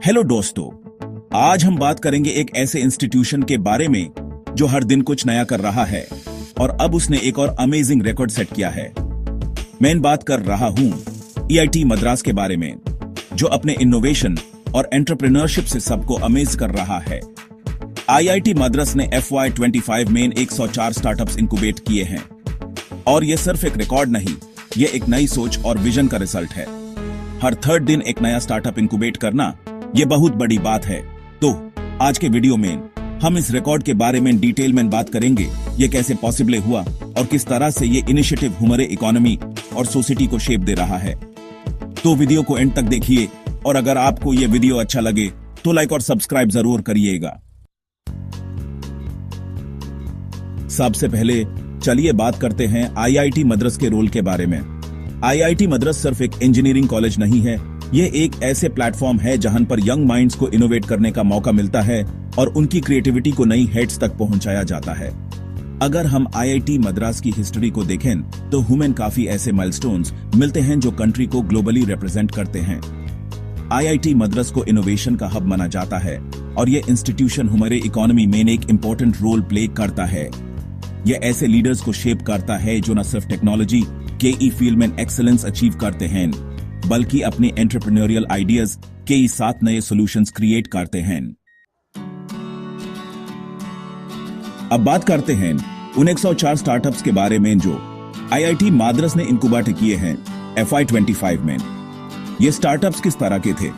Hello दोस्तों, आज हम बात करेंगे एक ऐसे इंस्टीट्यूशन के बारे में जो हर दिन कुछ नया कर रहा है और अब उसने एक और अमेजिंग रिकॉर्ड सेट किया है। मैं बात कर रहा हूं IIT मद्रास के बारे में, जो अपने इनोवेशन और एंटरप्रेन्योरशिप से सबको अमेज कर रहा है। IIT मद्रास ने FY25 में 104 स्टार्टअप्स इंक्यूबेट किए हैं और यह सिर्फ एक रिकॉर्ड नहीं, यह एक नई सोच और विजन का रिजल्ट है। हर थर्ड दिन एक नया स्टार्टअप इंक्यूबेट करना ये बहुत बड़ी बात है। तो आज के वीडियो में हम इस रिकॉर्ड के बारे में डिटेल में बात करेंगे, ये कैसे पॉसिबल हुआ और किस तरह से ये इनिशिएटिव हमारे इकोनॉमी और सोसाइटी को शेप दे रहा है। तो वीडियो को एंड तक देखिए और अगर आपको ये वीडियो अच्छा लगे तो लाइक और सब्सक्राइब जरूर करिएगा। सबसे पहले चलिए बात करते हैं IIT मद्रास के रोल के बारे में। IIT मद्रास सिर्फ एक इंजीनियरिंग कॉलेज नहीं है, ये एक ऐसे प्लेटफॉर्म है जहां पर यंग माइंड्स को इनोवेट करने का मौका मिलता है और उनकी क्रिएटिविटी को नई हेड्स तक पहुंचाया जाता है। अगर हम IIT मद्रास की हिस्ट्री को देखें तो हमें काफी ऐसे माइलस्टोन्स मिलते हैं जो कंट्री को ग्लोबली रिप्रेजेंट करते हैं। IIT मद्रास को इनोवेशन का हब माना जाता है और ये इंस्टीट्यूशन हमारे इकोनॉमी में एक इंपॉर्टेंट रोल प्ले करता है। यह ऐसे लीडर्स को शेप करता है जो न सिर्फ टेक्नोलॉजी के फील्ड में एक्सेलेंस अचीव करते हैं, बल्कि अपने एंटरप्रेन्योरियल आइडियाज के साथ नए सॉल्यूशंस क्रिएट करते हैं। अब बात करते हैं उन 104 स्टार्टअप्स के बारे में जो IIT मद्रास ने इंक्यूबेट किए हैं FY25 में। ये स्टार्टअप्स किस तरह के थे,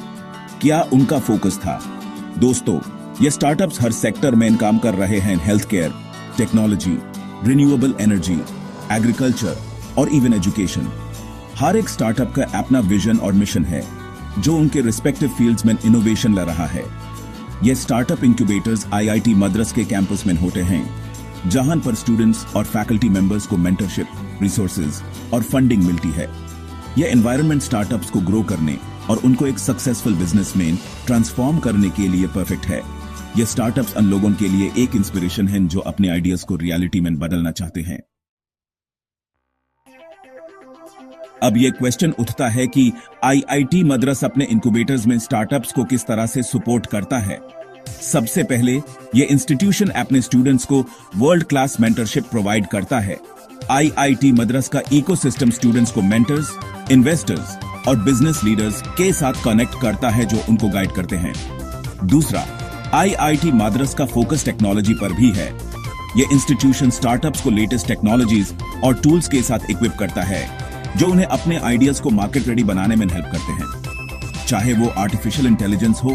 क्या उनका फोकस था? दोस्तों, ये स्टार्टअप्स हर सेक्टर में काम कर रहे हैं। Health care, technology, renewable energy, agriculture और इवन एजुकेशन। हर एक स्टार्टअप का अपना विजन और मिशन है जो उनके रिस्पेक्टिव फील्ड्स में इनोवेशन ला रहा है। ये स्टार्टअप इंक्यूबेटर्स IIT मद्रास के कैंपस में होते हैं, जहां पर स्टूडेंट्स और फैकल्टी मेंबर्स को मेंटरशिप, रिसोर्सेज और फंडिंग मिलती है। यह एनवायरनमेंट स्टार्टअप्स को ग्रो करने और उनको एक सक्सेसफुल बिजनेस में ट्रांसफॉर्म करने के लिए परफेक्ट है। ये स्टार्टअप्स उन लोगों के लिए एक इंस्पिरेशन है जो अपने आइडियाज को रियलिटी में बदलना चाहते हैं। अब ये क्वेश्चन उठता है कि IIT मद्रास अपने इंक्यूबेटर्स में स्टार्टअप्स को किस तरह से सपोर्ट करता है। सबसे पहले ये इंस्टीट्यूशन अपने स्टूडेंट्स को वर्ल्ड क्लास मेंटरशिप प्रोवाइड करता है। IIT मद्रास का इकोसिस्टम स्टूडेंट्स को मेंटर्स, इन्वेस्टर्स और बिजनेस लीडर्स के साथ कनेक्ट करता है जो उनको गाइड करते हैं। दूसरा, IIT मद्रास का फोकस टेक्नोलॉजी पर भी है। ये इंस्टीट्यूशन स्टार्टअप्स को लेटेस्ट टेक्नोलॉजीज और टूल्स के साथ इक्विप करता है जो उन्हें अपने आइडियाज को मार्केट रेडी बनाने में हेल्प करते हैं। चाहे वो आर्टिफिशियल इंटेलिजेंस हो,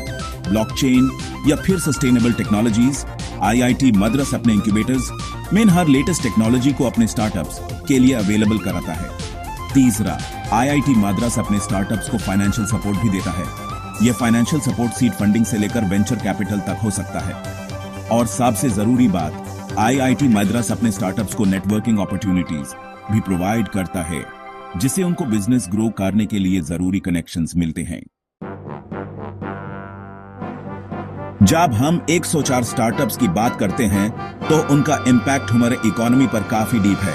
ब्लॉकचेन या फिर सस्टेनेबल टेक्नोलॉजीज, IIT मद्रास अपने इंक्यूबेटर्स में हर लेटेस्ट टेक्नोलॉजी को अपने स्टार्टअप्स के लिए अवेलेबल कराता है। तीसरा, IIT मद्रास अपने स्टार्टअप्स को फाइनेंशियल सपोर्ट भी देता है। यह फाइनेंशियल सपोर्ट सीड फंडिंग से लेकर वेंचर कैपिटल तक हो सकता है। और सबसे जरूरी बात, IIT मद्रास अपने स्टार्टअप्स को नेटवर्किंग अपॉर्चुनिटीज भी प्रोवाइड करता है, जिससे उनको बिजनेस ग्रो करने के लिए जरूरी कनेक्शंस मिलते हैं। जब हम 104 स्टार्टअप्स की बात करते हैं तो उनका इंपैक्ट हमारे इकोनॉमी पर काफी डीप है।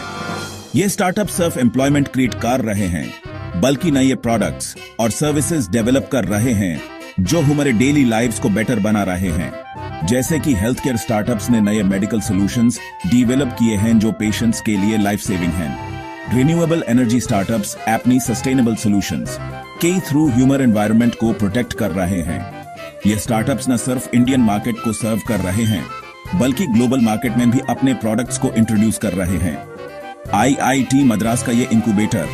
ये स्टार्टअप सिर्फ एम्प्लॉयमेंट क्रिएट कर रहे हैं, बल्कि नए प्रोडक्ट्स और सर्विसेज डेवलप कर रहे हैं जो हमारे डेली लाइव्स को बेटर बना रहे हैं। जैसे कि हेल्थ केयर स्टार्टअप्स ने नए मेडिकल सॉल्यूशंस डेवलप किए हैं जो पेशेंट्स के लिए लाइफ सेविंग हैं। रिन्यूएबल एनर्जी स्टार्टअप्स अपनी सस्टेनेबल सॉल्यूशंस के थ्रू ह्यूमन एनवायरनमेंट को प्रोटेक्ट कर रहे हैं। ये स्टार्टअप्स न सिर्फ इंडियन मार्केट को सर्व कर रहे हैं, बल्कि ग्लोबल मार्केट में भी अपने प्रोडक्ट्स को इंट्रोड्यूस कर रहे हैं। IIT मद्रास का ये इंक्यूबेटर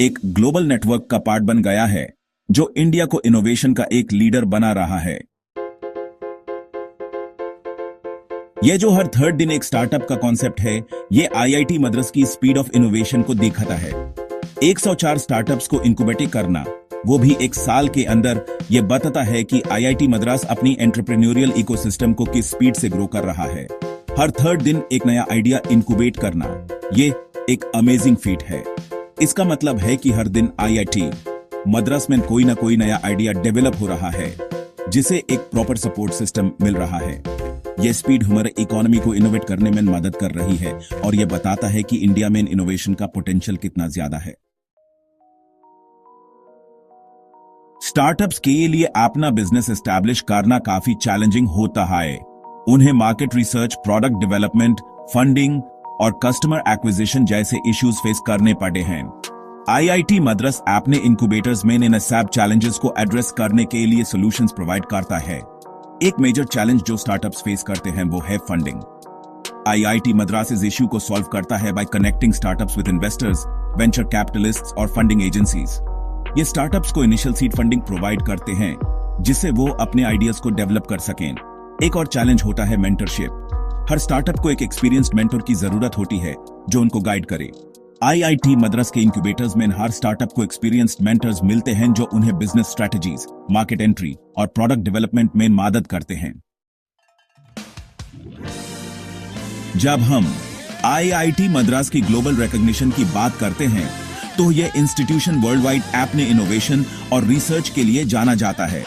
एक ग्लोबल नेटवर्क का पार्ट बन गया है जो इंडिया को इनोवेशन का एक लीडर बना रहा है। ये जो हर थर्ड दिन एक स्टार्टअप का कॉन्सेप्ट है, ये IIT मद्रास की स्पीड ऑफ इनोवेशन को दिखाता है। 104 स्टार्टअप्स को इंक्यूबेट करना, वो भी एक साल के अंदर, ये बताता है कि IIT मद्रास अपनी एंटरप्रेन्योरियल इकोसिस्टम को किस स्पीड से ग्रो कर रहा है। हर थर्ड दिन एक नया आइडिया इंक्यूबेट करना, ये एक अमेजिंग फीट है। इसका मतलब है कि हर दिन IIT मद्रास में कोई ना कोई नया आइडिया डेवलप हो रहा है, जिसे एक प्रॉपर सपोर्ट सिस्टम मिल रहा है। यह स्पीड हमारे इकोनॉमी को इनोवेट करने में मदद कर रही है और यह बताता है कि इंडिया में इनोवेशन का पोटेंशियल कितना ज्यादा है। स्टार्टअप्स के लिए अपना बिजनेस एस्टैब्लिश करना काफी चैलेंजिंग होता है। उन्हें market research, product development, funding और कस्टमर एक्विजिशन जैसे इश्यूज फेस करने पड़े हैं। आईआईटी मद्रास अपने इंक्यूबेटर्स में इन सब चैलेंजेस को एड्रेस करने के लिए सॉल्यूशंस प्रोवाइड करता है। एक मेजर चैलेंज जो स्टार्टअप्स फेस करते हैं वो है फंडिंग। आईआईटी मद्रास इस इश्यू को सॉल्व करता है bye connecting startups with investors, venture capitalists और फंडिंग एजेंसीज। ये स्टार्टअप्स को इनिशियल सीड फंडिंग प्रोवाइड करते हैं जिससे वो अपने आइडियाज को डेवलप कर सकें। एक और चैलेंज होता है मेंटरशिप। हर स्टार्टअप को एक एक्सपीरियंस्ड मेंटर की जरूरत होती है जो उनको गाइड करे। आईआईटी मद्रास के इंक्यूबेटर्स में हर स्टार्टअप को एक्सपीरियंस्ड मेंटर्स मिलते हैं जो उन्हें बिजनेस स्ट्रेटजीज, मार्केट एंट्री और प्रोडक्ट डेवलपमेंट में मदद करते हैं। जब हम आईआईटी मद्रास की ग्लोबल रिकॉग्निशन की बात करते हैं तो यह इंस्टीट्यूशन वर्ल्ड वाइड अपने इनोवेशन और रिसर्च के लिए जाना जाता है।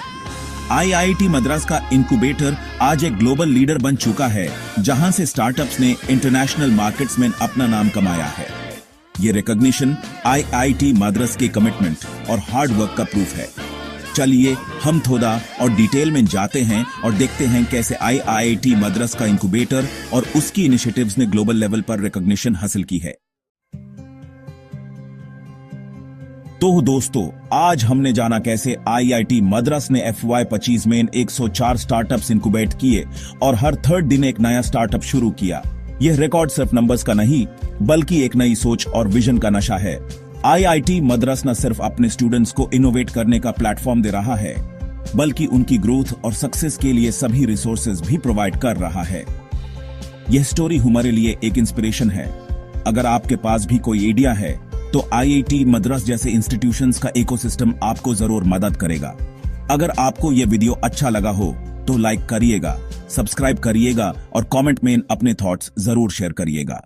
आईआईटी मद्रास का इंक्यूबेटर आज एक ग्लोबल लीडर बन चुका है जहां से स्टार्टअप्स ने इंटरनेशनल मार्केट्स में अपना नाम कमाया है। ये रिकॉग्निशन आईआईटी मद्रास के कमिटमेंट और हार्ड वर्क का प्रूफ है। चलिए हम थोड़ा और डिटेल में जाते हैं और देखते हैं कैसे आईआईटी मद्रास का इंक्यूबेटर और उसकी इनिशिएटिव्स ने ग्लोबल लेवल पर रिकॉग्निशन हासिल की है। तो दोस्तों, आज हमने जाना कैसे आईआईटी मद्रास ने FY25 में 104 स्टार्टअप्स इंक्यूबेट किए और हर थर्ड दिन एक नया स्टार्टअप शुरू किया। यह रिकॉर्ड सिर्फ नंबर्स का नहीं बल्कि एक नई सोच और विजन का नशा है। आईआईटी मद्रास न सिर्फ अपने स्टूडेंट्स को इनोवेट करने का प्लेटफॉर्म दे रहा है बल्कि उनकी ग्रोथ और सक्सेस के लिए सभी रिसोर्सेज भी प्रोवाइड कर रहा है। यह स्टोरी हमारे लिए एक इंस्पिरेशन है। अगर आपके पास भी कोई आइडिया है तो आईआईटी मद्रास जैसे इंस्टीट्यूशंस का इकोसिस्टम आपको जरूर मदद करेगा। अगर आपको यह वीडियो अच्छा लगा हो तो लाइक करिएगा, सब्सक्राइब करिएगा और कमेंट में अपने थॉट्स जरूर शेयर करिएगा।